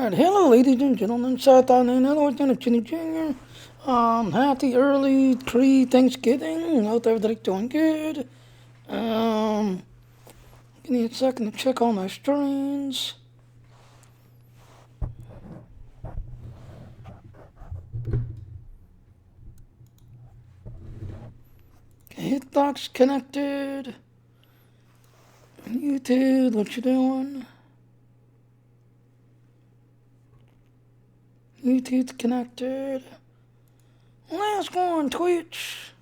Alright, hello ladies and gentlemen, Nausicaan Energy Jr. Happy early pre-Thanksgiving. Hope everybody's doing good. Give me a second to check on my streams. Okay, Hitbox connected. YouTube, what you doing? YouTube's connected. Last one, Twitch.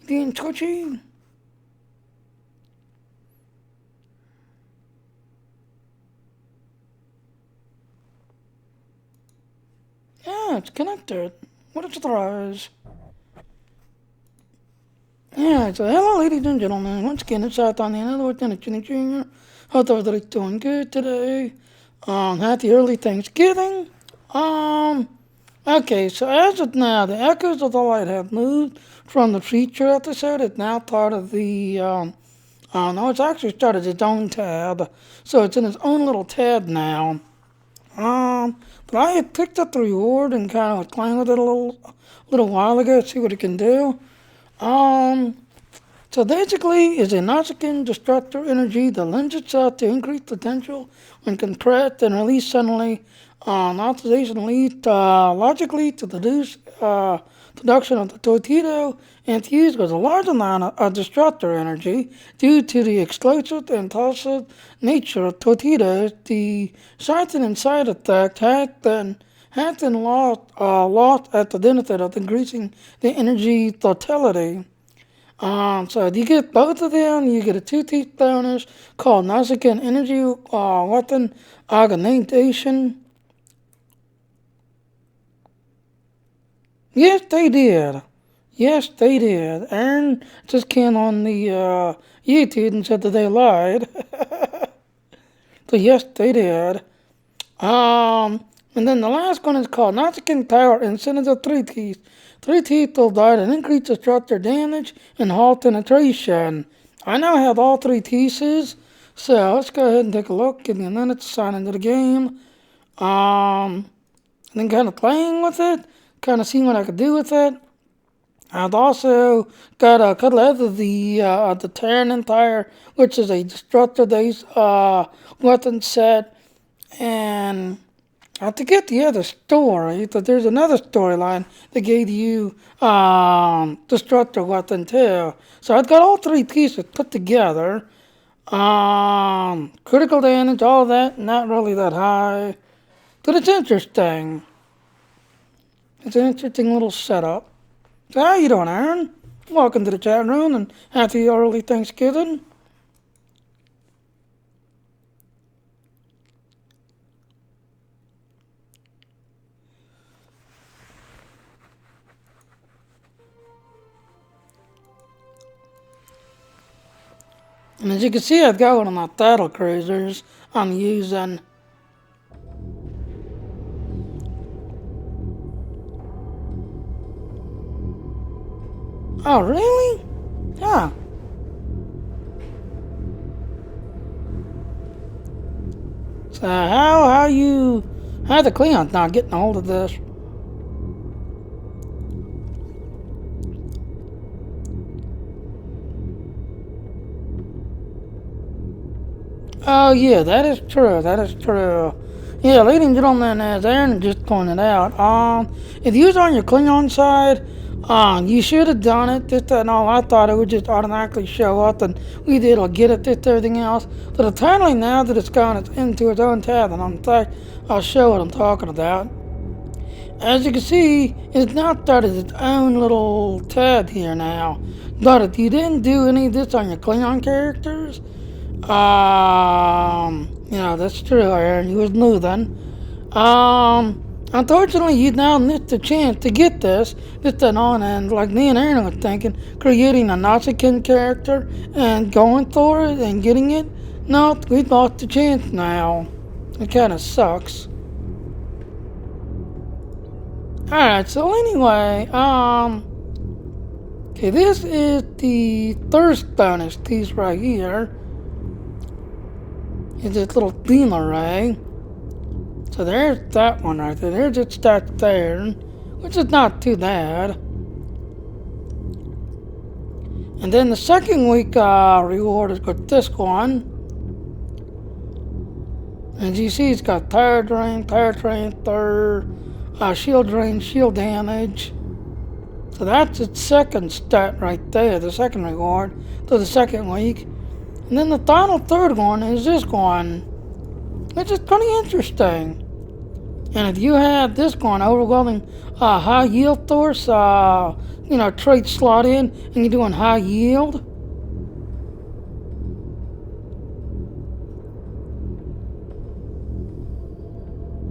Being twitchy. Yeah, it's connected. What a surprise. Yeah, so hello ladies and gentlemen. Once again, it's Nausicaan Energy Jr. Hope everybody's doing good today. Happy early Thanksgiving. Okay, so as of now, the Echoes of the Light have moved from the feature episode. It's now part of the, no, it's actually started its own tab. So it's in its own little tab now. But I had picked up the reward and kind of was playing with it a little while ago to see what it can do. So basically, it's a Nausicaan Disruptor energy that lends itself to increased potential when compressed and released suddenly. Authorization leads logically to the production of the torpedo infused with a large amount of disruptor energy due to the explosive and impulsive nature of torpedoes. The sighting and side effect had been lost at the benefit of increasing the energy totality. So you get both of them, you get a 2-teeth bonus called Nausicaan Energy Weaponry Augmentation. Yes, they did. Yes, they did. Aaron just came on the YouTube and said that they lied. So yes, they did. And then the last one is called Nausicaan Power Initiative 3 teeth. 3 teeth will die and increase disruptor damage and halt penetration. I now have all 3 pieces, so let's go ahead and take a look. Give me a minute to sign into the game. And then kind of playing with it, kind of seeing what I could do with it. I've also got a couple of the Terran Empire, which is a disruptor-based weapon set, and I forget the other story, but there's another storyline that gave you disruptor weapon too. So I've got all 3 pieces put together. Critical damage, all of that, not really that high, but it's interesting. It's an interesting little setup. So how you doing, Aaron? Welcome to the chat room and happy early Thanksgiving. And as you can see, I've got one of my battle cruisers I'm using. Oh, really? Yeah. So how the Cleon's not getting a hold of this? Oh yeah, that is true. That is true. Yeah, ladies and gentlemen, as Aaron just pointed out, if you was on your Klingon side, you should have done it. Just and all, I thought it would just automatically show up, and we did get it. Just everything else. But apparently now that it's gone into its own tab, and in fact, I'll show what I'm talking about. As you can see, it's now started its own little tab here now. But if you didn't do any of this on your Klingon characters, that's true, Aaron. You was new then. Unfortunately, you now missed the chance to get this on, and like me and Aaron were thinking, creating a Nausicaan character and going for it and getting it. No, we lost the chance now. It kind of sucks. Alright, so anyway, okay, this is the thirst bonus piece right here. Is this little beam array. So there's that one right there. There's its stats there, which is not too bad. And then the second week reward is got this one. As you see, it's got tire drain, shield drain, shield damage. So that's its second stat right there, the second reward to the second week. And then the final third one is this one, which is pretty interesting. And if you have this one, overwhelming high yield force, trait slot in, and you're doing high yield.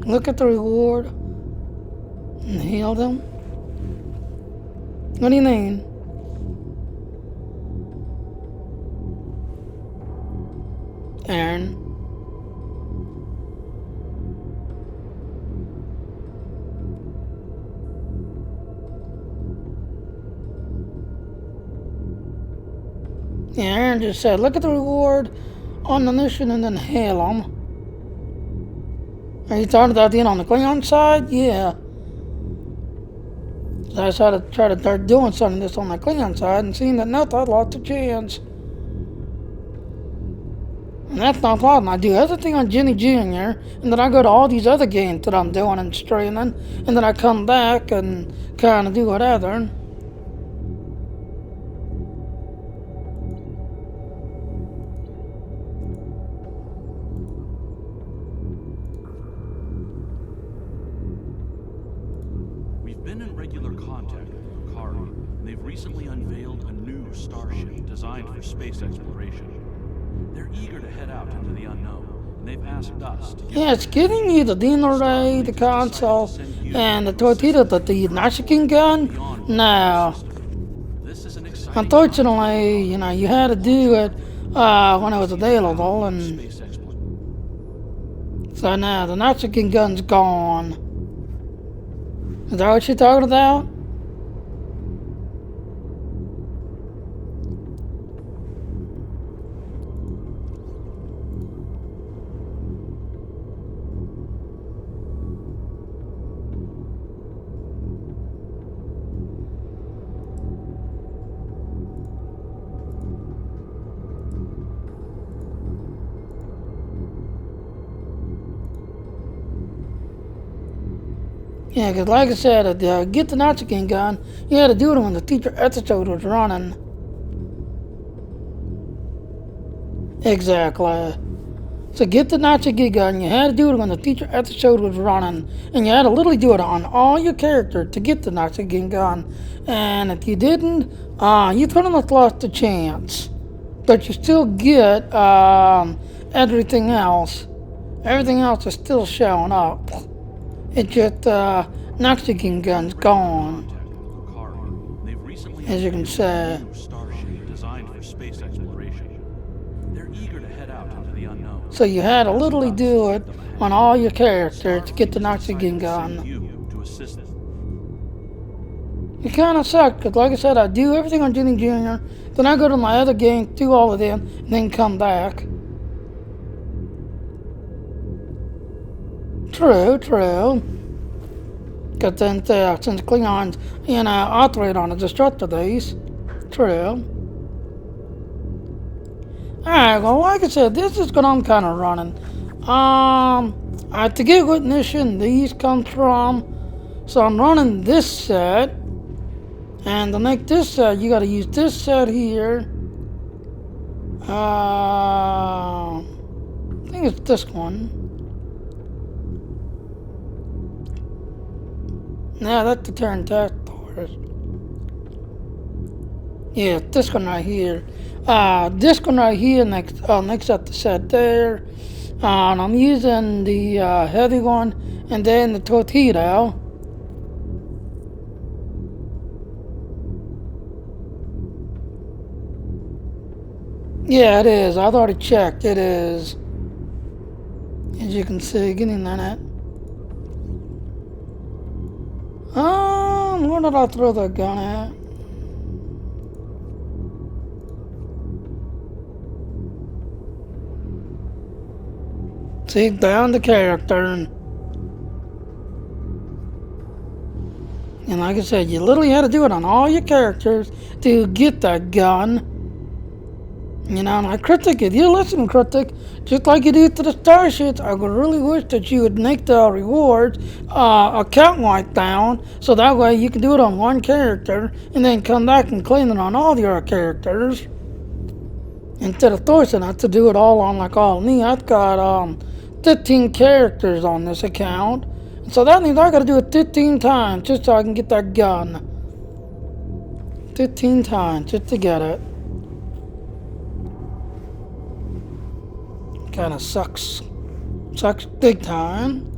Look at the reward and heal them. What do you mean? Aaron. Yeah, Aaron just said, look at the reward on the mission and then hail them. Are you talking about being on the Klingon side? Yeah. So I decided to try to start doing something this on the Klingon side and seeing that nothing had lots of chance. And that's not a problem. I do everything on Jenny Jr. and then I go to all these other games that I'm doing and streaming, and then I come back and kind of do whatever. We've been in regular contact with Lucari, and they've recently unveiled a new starship designed for space exploration. They're eager to head out into the unknown, and they've asked us to Yeah, it's giving you the Dino Ray, the console, and the torpedo, the Nausicaan gun. Now, unfortunately, you had to do it when it was available, and so now the Nausicaan gun's gone. Is that what you're talking about? Yeah, because like I said, to get the Nausicaan gun, you had to do it when the teacher episode was running. Exactly. So get the Nausicaan gun, you had to do it when the teacher episode was running. And you had to literally do it on all your characters to get the Nausicaan gun. And if you didn't, you pretty much lost the chance. But you still get everything else. Everything else is still showing up. It's just Nausicaan gun's gone, as you can see. So you had to literally do it on all your characters to get the Nausicaan gun. It kind of sucked, because like I said, I do everything on Jenny Jr., then I go to my other game, do all of them, and then come back. True. Because then, since Klingons, operate on the Disruptor these. True. Alright, well, like I said, this is what I'm kind of running. To get what mission these come from, so I'm running this set. And to make this set, you got to use this set here. I think it's this one. Yeah, that's the turn task force. Yeah, this one right here. This one right here next up the set there. And I'm using the heavy one and then the torpedo. Yeah, it is. I've already checked. It is. As you can see, getting that. Where did I throw that gun at? See, down the character. And like I said, you literally had to do it on all your characters to get that gun. You know, and I critic it. You listen, critic, just like you do to the starships. I would really wish that you would make the rewards account wide down, so that way you can do it on one character and then come back and claim it on all your characters. Instead of forcing us to do it all on like all me. I've got 15 characters on this account. So that means I gotta do it 15 times just so I can get that gun. 15 times just to get it. Kinda sucks. Sucks big time.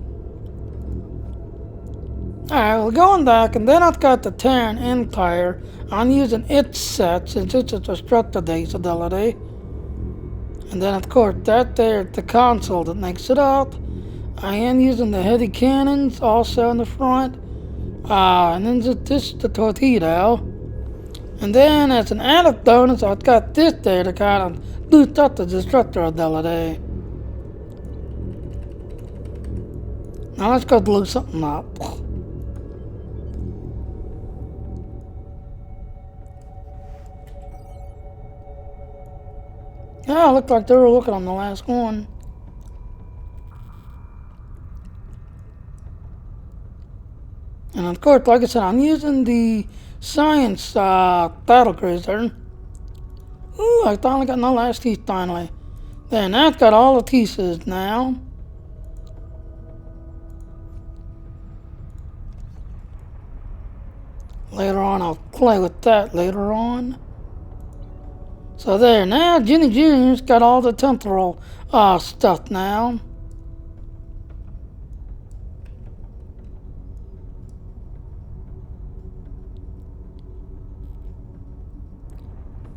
Alright, we're going back, and then I've got the Terran Empire. I'm using its set since it's a Disruptor ability. And then of course that there, the console that makes it up. I am using the heavy cannons also in the front. And then this the torpedo. And then as an added bonus, I've got this there to kind of boost up the Disruptor ability. Now let's go blow something up. Yeah, it looked like they were looking on the last one. And of course, like I said, I'm using the science battlecruiser. Ooh, I finally got my last piece finally. There, now it's got all the pieces now. Later on, I'll play with that later on. So there, now Ginny Jr.'s got all the temporal stuff now.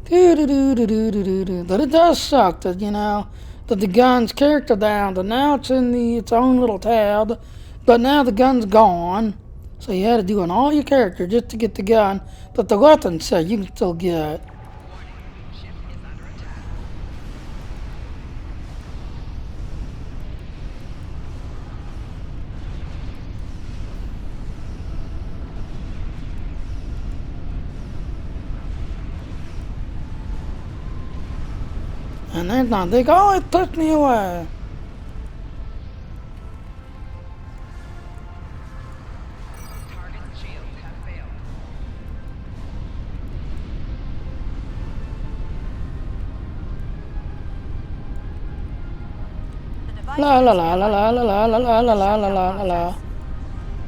But it does suck that, you know, that the gun's character down, and now it's in its own little tab, but now the gun's gone. So you had to do on all your characters just to get the gun, but the weapon set you can still get. And they're not, they go, oh, it pushed me away. La la la la la la la la la la la la la la.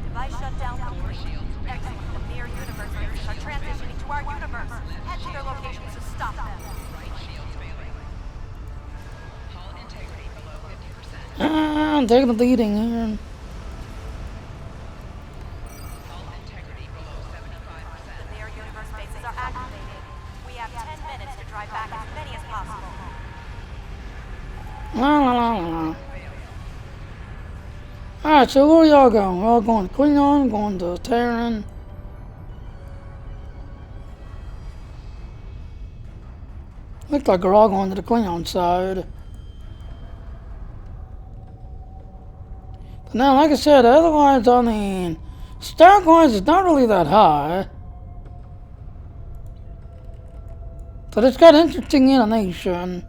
Device shut down complete. Excellent. The near universe races are transitioning to our universe. Head to their locations to stop them. I'm taking the beating here. The near universe bases are activated. We have 10 minutes to drive back as many as possible. La la la la la. Alright, so where y'all going? We're all going to Klingon, going to Terran. Looks like we're all going to the Klingon side. But now, like I said, otherwise, I mean, stock-wise, it's not really that high. But it's got interesting animation.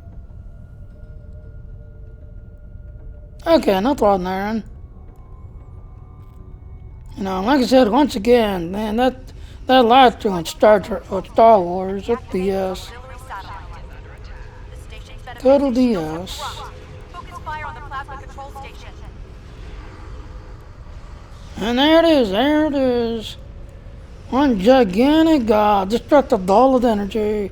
Okay, no problem, Aaron. You know, like I said, once again, man, that live stream on Star Wars, that's BS. Total BS. Focus fire on the plasma control station. And there it is. One gigantic destructive ball of energy.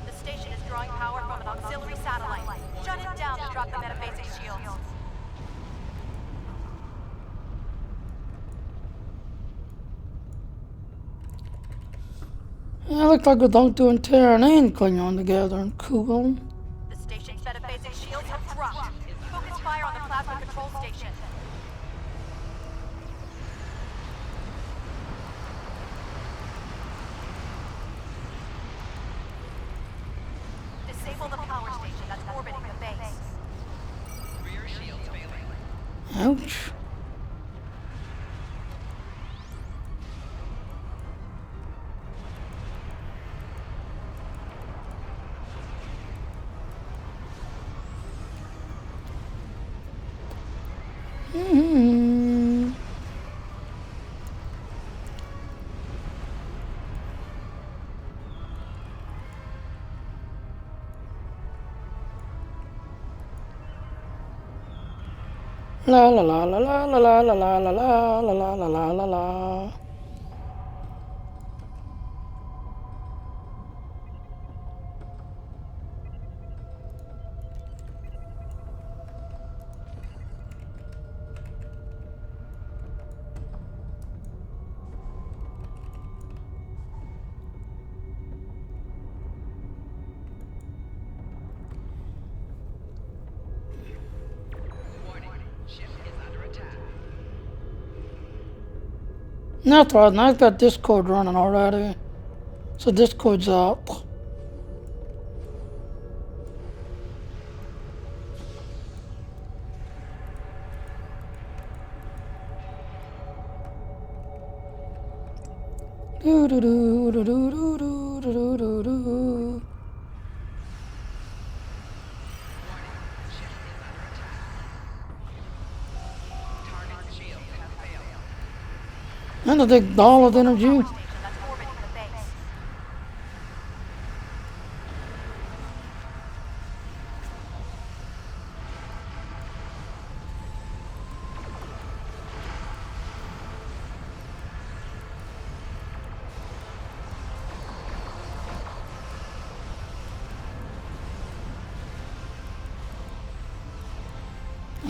The station is drawing power from an auxiliary satellite. Shut it down to drop the metaphasic shields. Yeah, looks like we're both doing Terran and Klingon together. Cool. The station's metaphasic shields have dropped. Focus fire on the plasma control station. Disable the power station that's orbiting the base. Rear shields failing. Ouch. La la la la la la la la la la la la la la la la. That's right, and I've got Discord running already. So Discord's up. Do do do do do do do do do do. And I take all of the energy. Power station that's orbiting the base.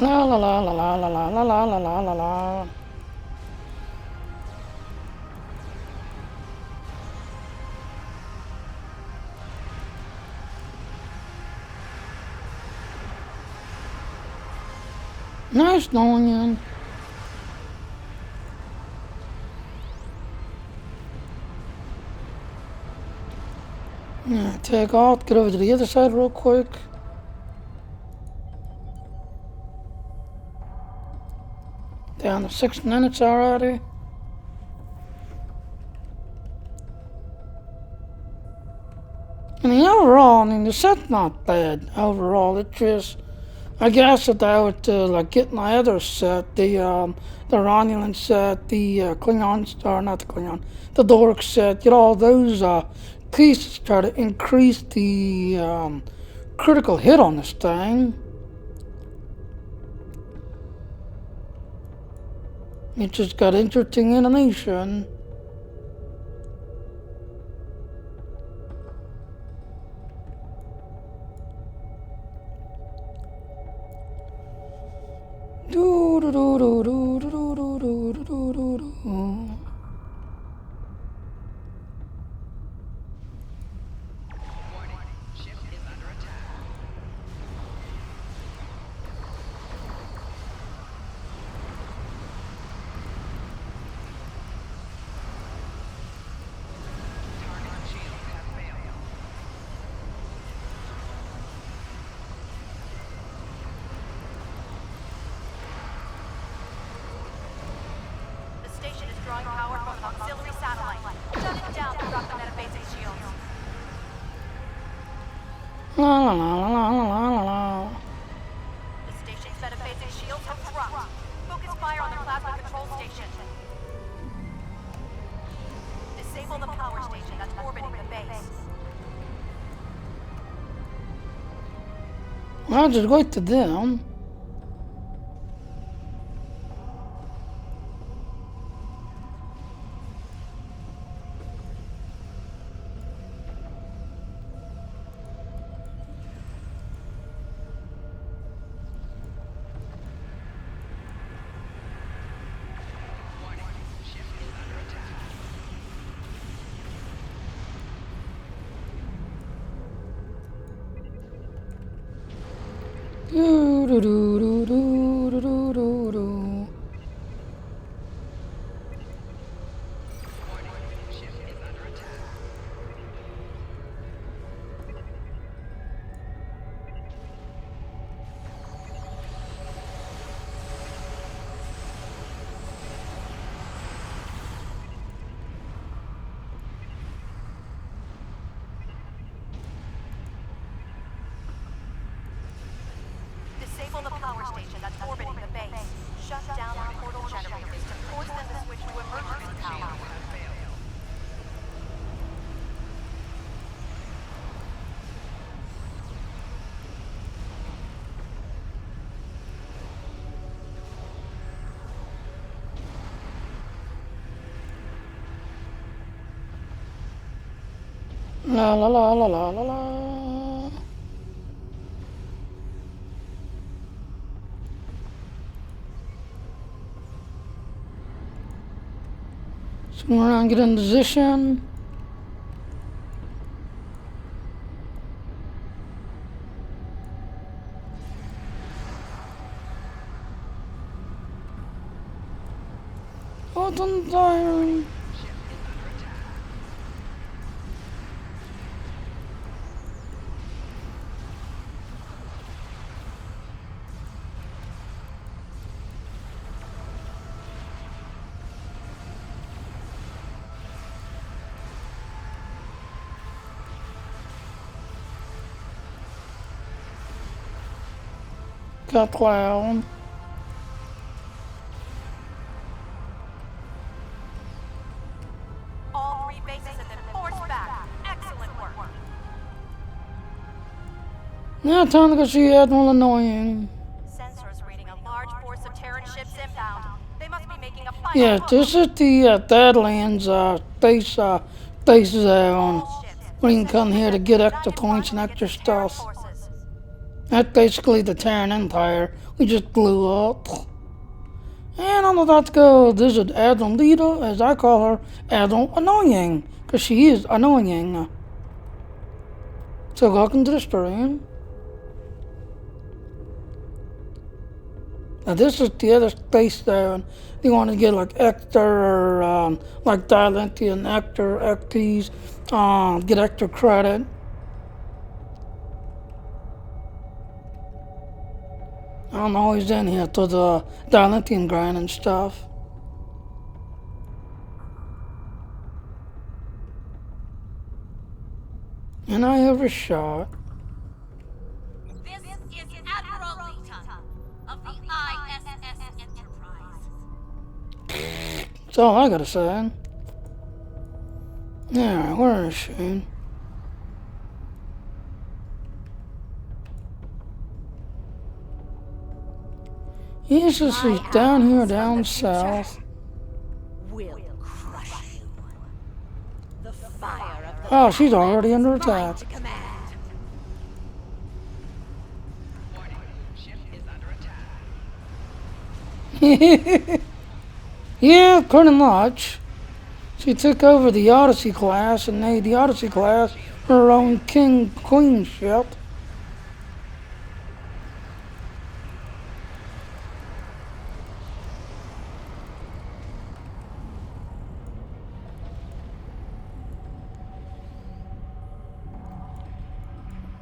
La la la la la la la la la la la la la. Nice knowing you. Yeah, take off, get over to the other side real quick. Down to 6 minutes already. And the overall, I mean, the set's not bad overall. It just, I guess if I were to like get my other set, the Romulan set, the Klingon, or not the Klingon, the Dork set, get all those pieces, try to increase the critical hit on this thing. It just got interesting animation. Do do do do do do do do do do do. The station is drawing power from an auxiliary satellite. Shut it down to drop the metaphasic shields. La la la la la la la la. The station's metaphasic shields have dropped. Focus fire on the plasma control station. Disable the power station that's orbiting the base. I'll just wait to them. Do do do do do do do do. switch to emergency power. La la la la la la la. Swing around, get in position. Oh, it's on fire. Got cloud. All 3 bases have been forced back. Excellent work. Now time to go see Admiral Annoying. Sensors reading a large force of Terran ships inbound. They must be making a final Yeah, push. this is the Badlands base zone. All ships, We can come essentially here to have get united extra front points and extra against Terran stuff. forces. That's basically the Terran Empire. We just blew up. And I'm about to go visit Admiral Lita, as I call her, Admiral Annoying, because she is annoying. So welcome to the story. Now this is the other space zone. You want to get like extra, or like Dialantian extra XPs, get extra credit. I'm always in here to the Dialantian grind and stuff. And I have a shot. This is Admiral Lita of the ISS Enterprise. That's all I gotta say. Yeah, where is she? Yes, she's down here, down south. Will crush you. The fire of the Oh, she's already under attack. to command. Yeah, pretty much. She took over the Odyssey class and made the Odyssey class her own queen ship.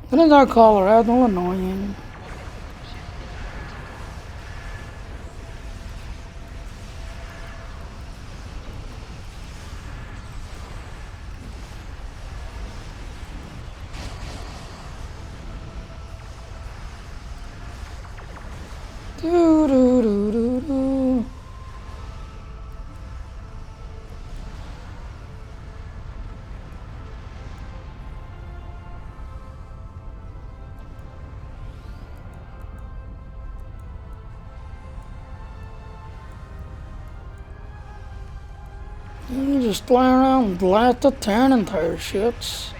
What did I call her? Admiral Annoying. Do do do do do. You just fly around and blast the Terran Empire ships.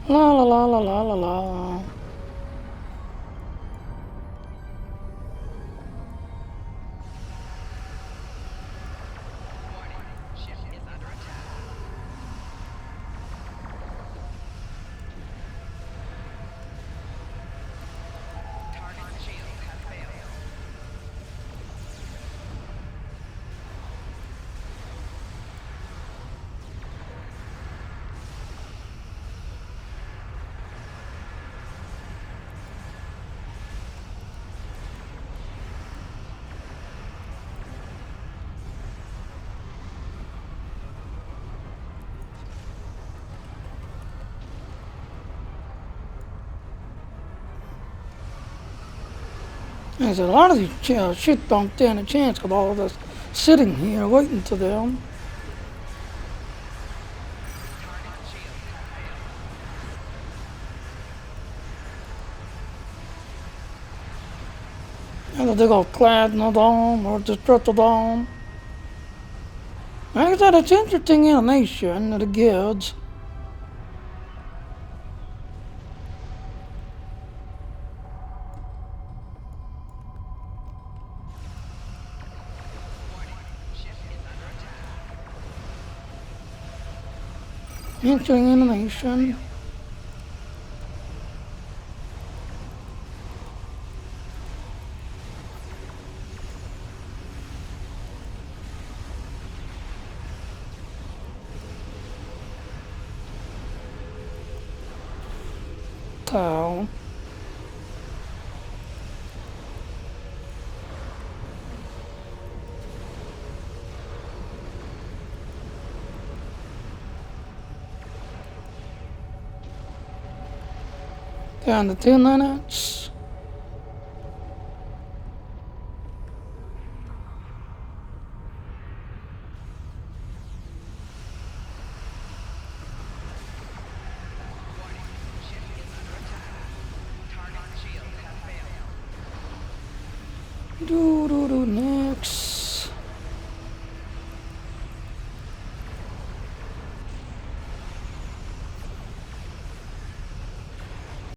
La la la la la la la. Like I said, a lot of these shit don't stand a chance with all of us sitting here waiting to them. Either they go clad in the dome or destruct the dome. Like I said, it's interesting animation that it gives. Interesting animation. Town. Down to 2 minutes. Do next.